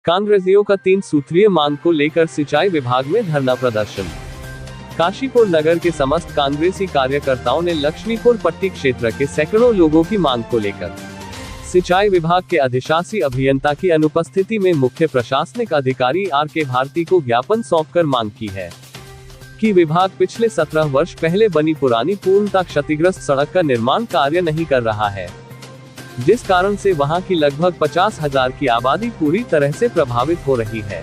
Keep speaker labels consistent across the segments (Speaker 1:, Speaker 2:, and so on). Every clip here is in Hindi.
Speaker 1: कांग्रेसियों का 3 सूत्रीय मांग को लेकर सिंचाई विभाग में धरना प्रदर्शन। काशीपुर नगर के समस्त कांग्रेसी कार्यकर्ताओं ने लक्ष्मीपुर पट्टी क्षेत्र के सैकड़ों लोगों की मांग को लेकर सिंचाई विभाग के अधिशासी अभियंता की अनुपस्थिति में मुख्य प्रशासनिक अधिकारी आर.के. भारती को ज्ञापन सौंपकर मांग की है कि विभाग पिछले 17 वर्ष पहले बनी पुरानी पूर्णतः क्षतिग्रस्त सड़क का निर्माण कार्य नहीं कर रहा है, जिस कारण से वहां की लगभग 50,000 की आबादी पूरी तरह से प्रभावित हो रही है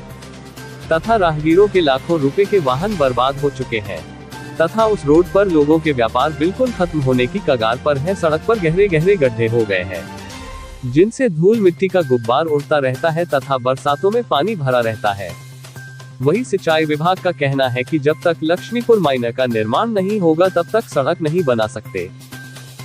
Speaker 1: तथा राहगीरों के लाखों रुपए के वाहन बर्बाद हो चुके हैं तथा उस रोड पर लोगों के व्यापार बिल्कुल खत्म होने की कगार पर है। सड़क पर गहरे गहरे गड्ढे हो गए हैं, जिनसे धूल मिट्टी का गुब्बार उड़ता रहता है तथा बरसातों में पानी भरा रहता है। वही सिंचाई विभाग का कहना है कि जब तक लक्ष्मीपुर माइनर का निर्माण नहीं होगा तब तक सड़क नहीं बना सकते।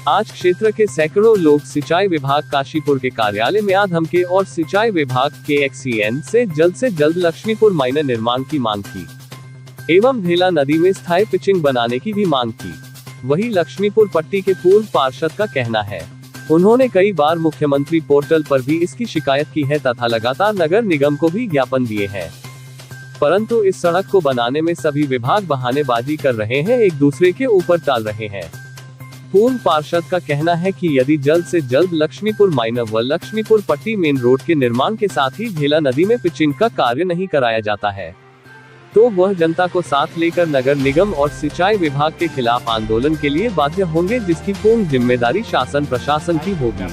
Speaker 1: आज क्षेत्र के सैकड़ों लोग सिंचाई विभाग काशीपुर के कार्यालय में धमके और सिंचाई विभाग के एक्सीएन से जल्द लक्ष्मीपुर माइनर निर्माण की मांग की एवं ढेला नदी में स्थायी पिचिंग बनाने की भी मांग की। वही लक्ष्मीपुर पट्टी के पूर्व पार्षद का कहना है, उन्होंने कई बार मुख्यमंत्री पोर्टल पर भी इसकी शिकायत की है तथा लगातार नगर निगम को भी ज्ञापन दिए हैं, परंतु इस सड़क को बनाने में सभी विभाग बहानेबाजी कर रहे हैं, एक दूसरे के ऊपर टाल रहे हैं। पूर्व पार्षद का कहना है कि यदि जल्द से जल्द लक्ष्मीपुर माइनर व लक्ष्मीपुर पट्टी मेन रोड के निर्माण के साथ ही ढेला नदी में पिचिंग का कार्य नहीं कराया जाता है तो वह जनता को साथ लेकर नगर निगम और सिंचाई विभाग के खिलाफ आंदोलन के लिए बाध्य होंगे, जिसकी पूर्ण जिम्मेदारी शासन प्रशासन की होगी।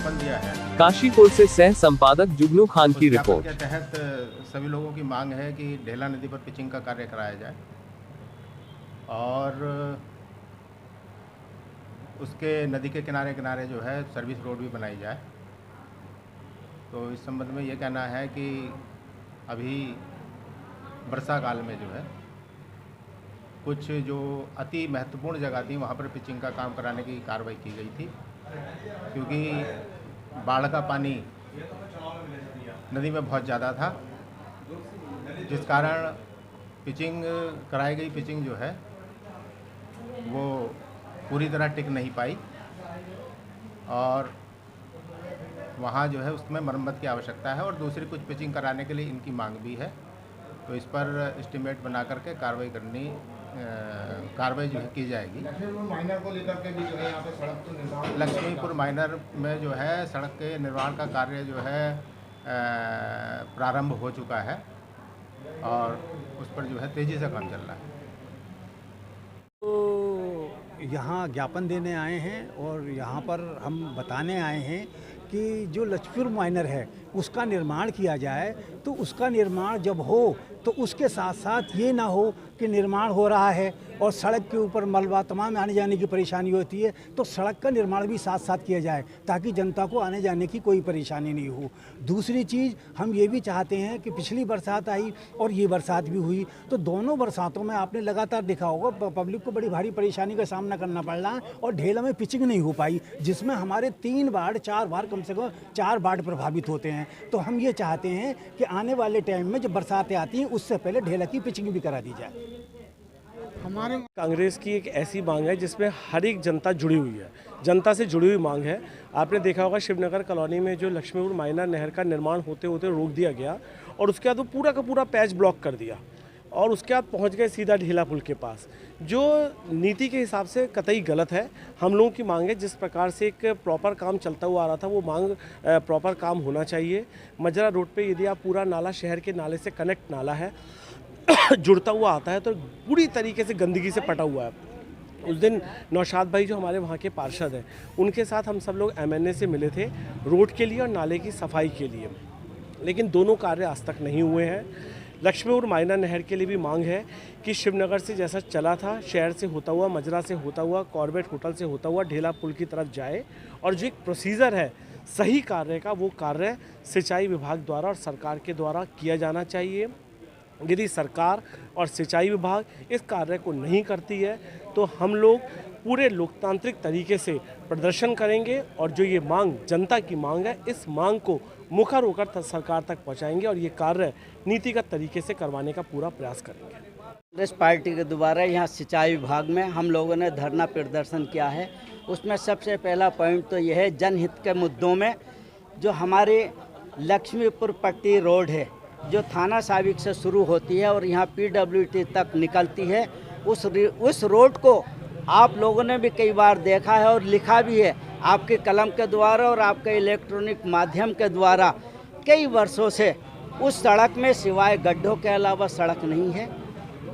Speaker 1: काशीपुर से सह संपादक जुगनू खान की रिपोर्ट।
Speaker 2: के तहत सभी लोगों की मांग है कि ढेला नदी पर पिचिंग का कार्य कराया जाए और उसके नदी के किनारे किनारे जो है सर्विस रोड भी बनाई जाए। तो इस संबंध में ये कहना है कि अभी वर्षा काल में जो है कुछ जो अति महत्वपूर्ण जगह थी वहाँ पर पिचिंग का काम कराने की कार्रवाई की गई थी, क्योंकि बाढ़ का पानी नदी में बहुत ज़्यादा था, जिस कारण पिचिंग कराई गई पिचिंग जो है वो पूरी तरह टिक नहीं पाई और वहाँ जो है उसमें मरम्मत की आवश्यकता है और दूसरी कुछ पिचिंग कराने के लिए इनकी मांग भी है। तो इस पर एस्टिमेट बना करके कार्रवाई जो है की जाएगी। लक्ष्मीपुर माइनर को लेकर के भी जो है यहाँ पे सड़क तो निर्माण, लक्ष्मीपुर माइनर में जो है सड़क के निर्माण का कार्य जो है प्रारंभ हो चुका है और उस पर जो है तेज़ी से काम चल रहा है।
Speaker 3: यहाँ ज्ञापन देने आए हैं और यहाँ पर हम बताने आए हैं कि जो लक्ष्मीपुर माइनर है उसका निर्माण किया जाए, तो उसका निर्माण जब हो तो उसके साथ साथ ये ना हो कि निर्माण हो रहा है और सड़क के ऊपर मलबा तमाम आने जाने की परेशानी होती है, तो सड़क का निर्माण भी साथ साथ किया जाए ताकि जनता को आने जाने की कोई परेशानी नहीं हो। दूसरी चीज़ हम ये भी चाहते हैं कि पिछली बरसात आई और ये बरसात भी हुई, तो दोनों बरसातों में आपने लगातार देखा होगा पब्लिक को बड़ी भारी परेशानी का सामना करना पड़ रहा है और ढेला में पिचिंग नहीं हो पाई, जिसमें हमारे 3 वार्ड 4 वार्ड कम से कम 4 वार्ड प्रभावित होते हैं। तो हम ये चाहते हैं कि आने वाले टाइम में जब बरसातें आती हैं उससे पहले ढेला की पिचिंग भी करा दी जाए।
Speaker 4: हमारे कांग्रेस की एक ऐसी मांग है जिसमें हर एक जनता जुड़ी हुई है, जनता से जुड़ी हुई मांग है। आपने देखा होगा शिवनगर कॉलोनी में जो लक्ष्मीपुर माइनर नहर का निर्माण होते होते रोक दिया गया और उसके बाद वो पूरा का पूरा पैच ब्लॉक कर दिया और उसके बाद पहुंच गए सीधा ढेला पुल के पास, जो नीति के हिसाब से कतई गलत है। हम लोगों की मांग है जिस प्रकार से एक प्रॉपर काम चलता हुआ आ रहा था वो मांग प्रॉपर काम होना चाहिए। मजरा रोड पे यदि आप पूरा नाला शहर के नाले से कनेक्ट नाला है जुड़ता हुआ आता है तो पूरी तरीके से गंदगी से पटा हुआ है। उस दिन नौशाद भाई जो हमारे वहाँ के पार्षद हैं उनके साथ हम सब लोग MNA से मिले थे रोड के लिए और नाले की सफाई के लिए, लेकिन दोनों कार्य आज तक नहीं हुए हैं। लक्ष्मीपुर माइनर नहर के लिए भी मांग है कि शिवनगर से जैसा चला था शहर से होता हुआ, मजरा से होता हुआ, कॉर्बेट होटल से होता हुआ ढेला पुल की तरफ जाए और जो एक प्रोसीजर है सही कार्य का वो कार्य सिंचाई विभाग द्वारा और सरकार के द्वारा किया जाना चाहिए। यदि सरकार और सिंचाई विभाग इस कार्य को नहीं करती है तो हम लोग पूरे लोकतांत्रिक तरीके से प्रदर्शन करेंगे और जो ये मांग जनता की मांग है इस मांग को मुखर होकर सरकार तक पहुंचाएंगे और ये कार्य नीतिगत तरीके से करवाने का पूरा प्रयास करेंगे।
Speaker 5: कांग्रेस पार्टी के दोबारा यहाँ सिंचाई विभाग में हम लोगों ने धरना प्रदर्शन किया है। उसमें सबसे पहला पॉइंट तो यह है जनहित के मुद्दों में जो हमारे लक्ष्मीपुर पट्टी रोड है जो थाना साबिक से शुरू होती है और यहाँ PWT तक निकलती है, उस रोड को आप लोगों ने भी कई बार देखा है और लिखा भी है आपके कलम के द्वारा और आपके इलेक्ट्रॉनिक माध्यम के द्वारा। कई वर्षों से उस सड़क में सिवाय गड्ढों के अलावा सड़क नहीं है।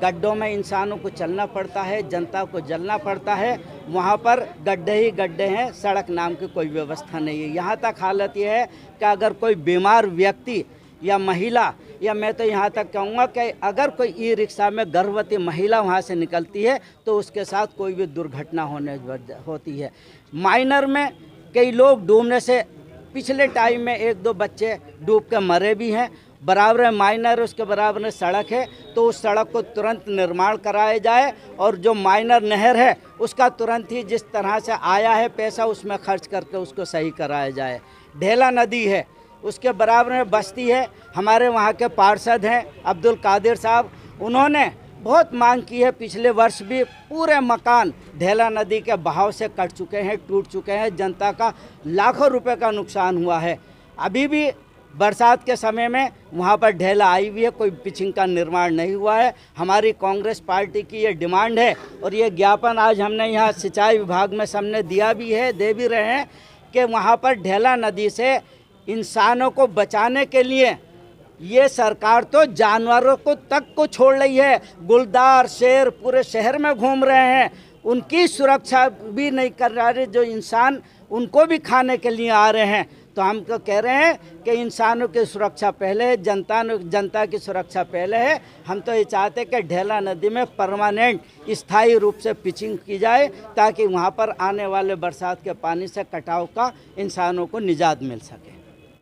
Speaker 5: गड्ढों में इंसानों को चलना पड़ता है, जनता को जलना पड़ता है। वहाँ पर गड्ढे ही गड्ढे हैं, सड़क नाम की कोई व्यवस्था नहीं है। यहाँ तक हालत यह है कि अगर कोई बीमार व्यक्ति या महिला, या मैं तो यहाँ तक कहूँगा कि अगर कोई ई रिक्शा में गर्भवती महिला वहाँ से निकलती है तो उसके साथ कोई भी दुर्घटना होती है। माइनर में कई लोग डूबने से, पिछले टाइम में 1-2 बच्चे डूब के मरे भी हैं। बराबर है माइनर, उसके बराबर में सड़क है, तो उस सड़क को तुरंत निर्माण कराया जाए और जो माइनर नहर है उसका तुरंत ही जिस तरह से आया है पैसा उसमें खर्च करके उसको सही कराया जाए। ढेला नदी है, उसके बराबर में बस्ती है। हमारे वहाँ के पार्षद हैं अब्दुल कादिर साहब, उन्होंने बहुत मांग की है। पिछले वर्ष भी पूरे मकान ढेला नदी के बहाव से कट चुके हैं, टूट चुके हैं। जनता का लाखों रुपए का नुकसान हुआ है। अभी भी बरसात के समय में वहाँ पर ढेला आई हुई है, कोई पिचिंग का निर्माण नहीं हुआ है। हमारी कांग्रेस पार्टी की ये डिमांड है और ये ज्ञापन आज हमने यहाँ सिंचाई विभाग में सामने दिया भी है, दे भी रहे हैं कि वहाँ पर ढेला नदी से इंसानों को बचाने के लिए ये सरकार तो जानवरों को छोड़ रही है। गुलदार, शेर पूरे शहर में घूम रहे हैं, उनकी सुरक्षा भी नहीं कर रहे। जो इंसान उनको भी खाने के लिए आ रहे हैं। तो हम तो कह रहे हैं कि इंसानों की सुरक्षा पहले है, जनता की सुरक्षा पहले है। हम तो ये चाहते हैं कि ढेला नदी में परमानेंट स्थायी रूप से पिचिंग की जाए ताकि वहाँ पर आने वाले बरसात के पानी से कटाव का इंसानों को निजात मिल सके।